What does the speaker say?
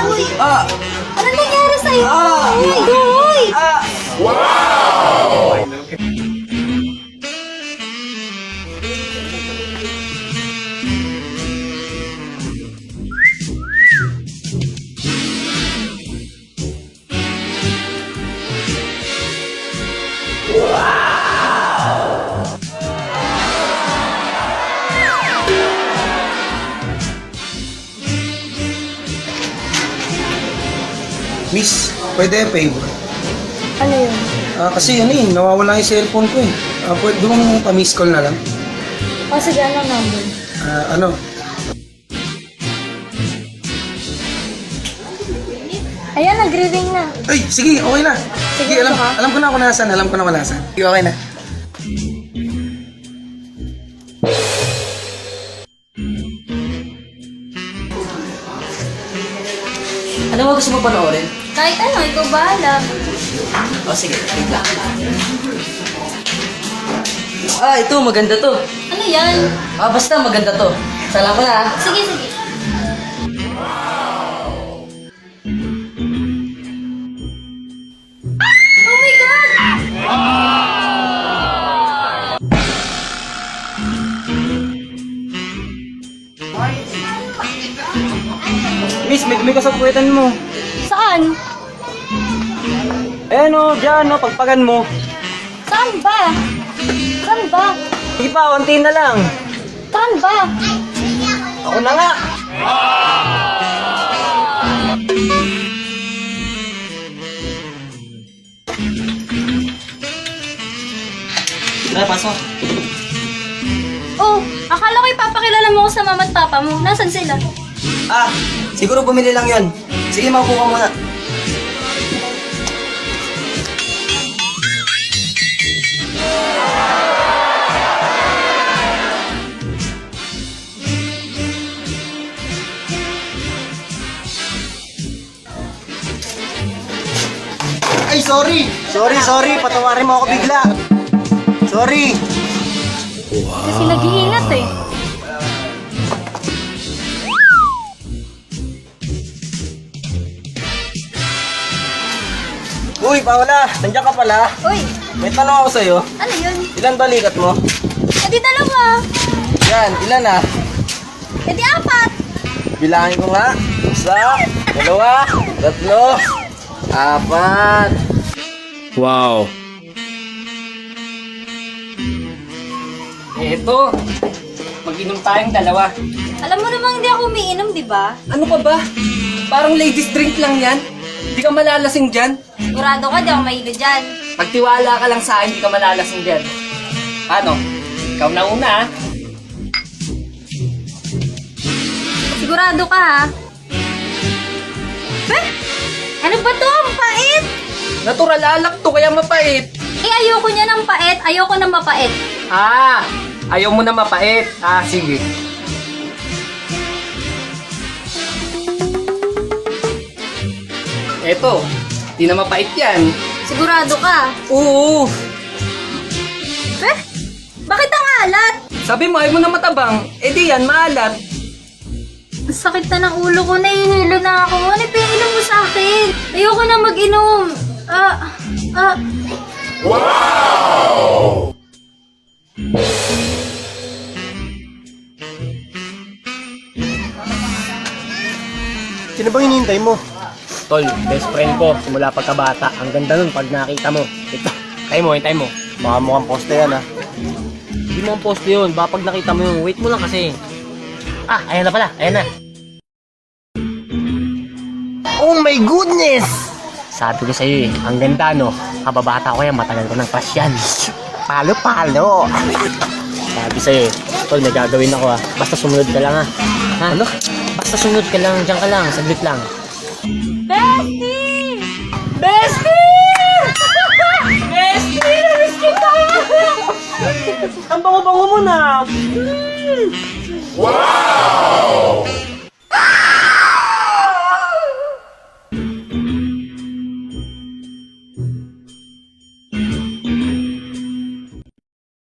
Uy! Ah! Ano nangyari sa'yo? Ah! Uy! Uy! Ah! Miss, pwede favor? Ano yun? Kasi nawawala yung cellphone ko eh. Pwede bang pa-miss call na lang? O sige, anong number? Ano? Ayan, nagre-ring na. Ay, sige, okay na. Sige, Sigurado ka? alam ko na kung nasan, alam ko na kung nasan. Sige, okay na. Ano ba gusto mo panoorin? Kahit ano, ikaw bahala. O sige, wait lang. Ito, maganda to. Ano yan? Basta maganda to. Salamat na ah. Sige, sige. Oh my God! Miss, may dumi ka sa puwetan mo. Saan? Dyan, pagpagan mo. Saan ba? Saan ba? Sige pa, konti na lang. Saan ba? Ako na nga. Tara, pasok. Oh, akala ko ipapakilala mo ko sa mama at papa mo. Nasaan sila? Siguro bumili lang yon. Sige, maupo ka muna. Ay, sorry! Sorry, patawarin mo ako bigla. Sorry! Kasi nag-iingat eh. Uy, Paula! Nandiyan ka pala? Uy, May tanong ako sa'yo. ano yun? Ilan balikat mo? Eh di dalawa. Yan, ilan ah? Eh di apat. Bilangin ko nga. Isa, dalawa, tatlo, apat. Wow. Eto, mag-inom tayong dalawa. Alam mo namang hindi ako umiinom, di ba? Ano pa ba? Parang ladies drink lang yan. Hindi ka malalasing dyan. Sigurado ka, di ako mailo dyan. Pagtiwala ka lang sa akin, hindi ka malalasing dyan. Ano? Ikaw na una ah. Sigurado ka, ha? Eh? Ano ba to? Ang pait! Natural alak to, kaya mapait. Eh, ayoko niya ng pait. Ayoko ng mapait. Ayaw mo na mapait. Sige. Eto, di na mapait yan. Sigurado ka. Oo. Eh? Bakit ang alat? Sabi mo, ayaw mo na matabang. Di yan, maalat. Ang sakit na ng ulo ko. Nahihilo na ako. Ano pinainom mo sa akin? Ayoko na mag-inom. Sino bang hinihintay mo? Tol, best friend ko simula pagkabata. Ang ganda nun pag nakita mo. Ito, hintay mo. Baka mukhang poste yan ah. Hindi mo ang post yun. Baka pag nakita mo yung wait mo lang kasi. Ayan na pala. Ayan na. Oh my goodness! Sabi ko sa'yo ang ganda no. Kababata ko yan, matagal ko ng crush yan. Palo-palo! Sabi sa'yo tol, may gagawin ako Basta sumunod ka lang Ano? Basta sumunod ka lang, diyan ka lang, saglit lang. Bestie! Bestie! Bestie! Namiss kita! Ang bango-bango mo na! Wow!